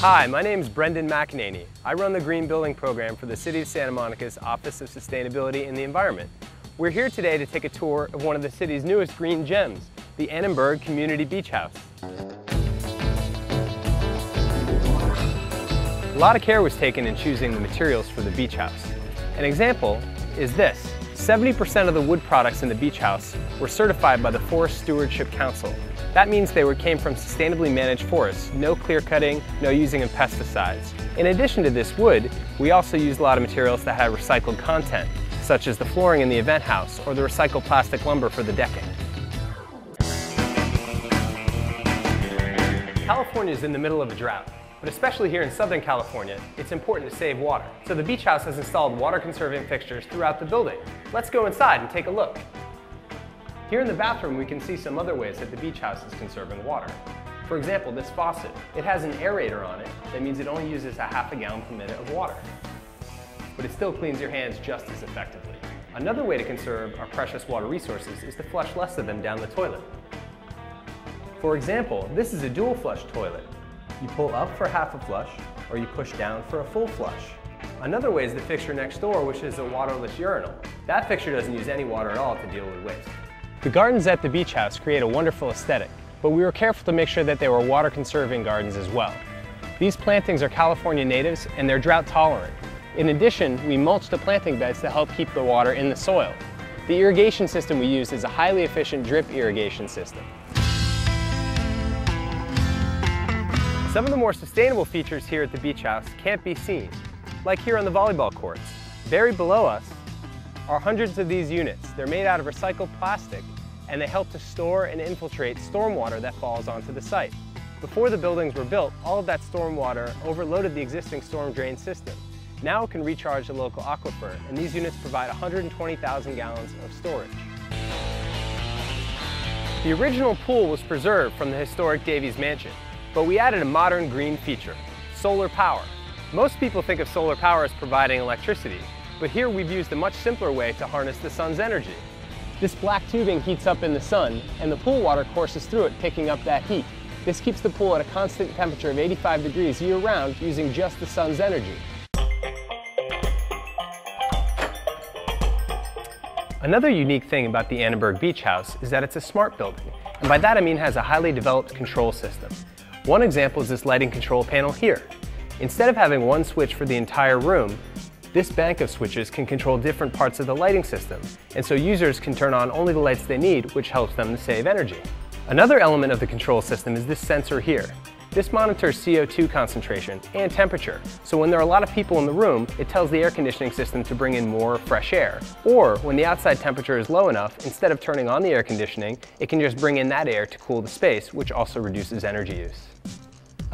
Hi, my name is Brenden McEneaney. I run the Green Building Program for the City of Santa Monica's Office of Sustainability and the Environment. We're here today to take a tour of one of the city's newest green gems, the Annenberg Community Beach House. A lot of care was taken in choosing the materials for the beach house. An example is this. 70% of the wood products in the beach house were certified by the Forest Stewardship Council. That means they came from sustainably managed forests, no clear cutting, no using of pesticides. In addition to this wood, we also used a lot of materials that had recycled content, such as the flooring in the event house or the recycled plastic lumber for the decking. California is in the middle of a drought, but especially here in Southern California, it's important to save water. So the beach house has installed water-conserving fixtures throughout the building. Let's go inside and take a look. Here in the bathroom, we can see some other ways that the beach house is conserving water. For example, this faucet. It has an aerator on it. That means it only uses a half a gallon per minute of water. But it still cleans your hands just as effectively. Another way to conserve our precious water resources is to flush less of them down the toilet. For example, this is a dual flush toilet. You pull up for half a flush, or you push down for a full flush. Another way is the fixture next door, which is a waterless urinal. That fixture doesn't use any water at all to deal with waste. The gardens at the beach house create a wonderful aesthetic, but we were careful to make sure that they were water-conserving gardens as well. These plantings are California natives and they're drought tolerant. In addition, we mulched the planting beds to help keep the water in the soil. The irrigation system we used is a highly efficient drip irrigation system. Some of the more sustainable features here at the beach house can't be seen, like here on the volleyball courts. Buried below us are hundreds of these units. They're made out of recycled plastic, and they help to store and infiltrate stormwater that falls onto the site. Before the buildings were built, all of that stormwater overloaded the existing storm drain system. Now it can recharge the local aquifer, and these units provide 120,000 gallons of storage. The original pool was preserved from the historic Davies Mansion, but we added a modern green feature, solar power. Most people think of solar power as providing electricity, but here we've used a much simpler way to harness the sun's energy. This black tubing heats up in the sun, and the pool water courses through it, picking up that heat. This keeps the pool at a constant temperature of 85 degrees year-round using just the sun's energy. Another unique thing about the Annenberg Beach House is that it's a smart building, and by that I mean it has a highly developed control system. One example is this lighting control panel here. Instead of having one switch for the entire room, this bank of switches can control different parts of the lighting system, and so users can turn on only the lights they need, which helps them to save energy. Another element of the control system is this sensor here. This monitors CO2 concentration and temperature, so when there are a lot of people in the room, it tells the air conditioning system to bring in more fresh air. Or when the outside temperature is low enough, instead of turning on the air conditioning, it can just bring in that air to cool the space, which also reduces energy use.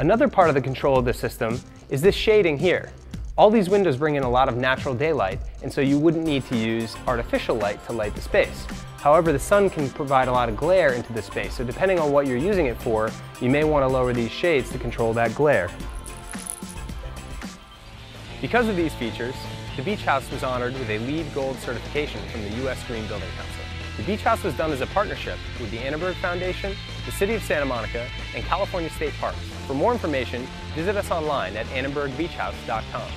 Another part of the control of the system is this shading here. All these windows bring in a lot of natural daylight, and so you wouldn't need to use artificial light to light the space. However, the sun can provide a lot of glare into the space, so depending on what you're using it for, you may want to lower these shades to control that glare. Because of these features, the beach house was honored with a LEED Gold certification from the U.S. Green Building Council. The beach house was done as a partnership with the Annenberg Foundation, the City of Santa Monica, and California State Parks. For more information, visit us online at annenbergbeachhouse.com.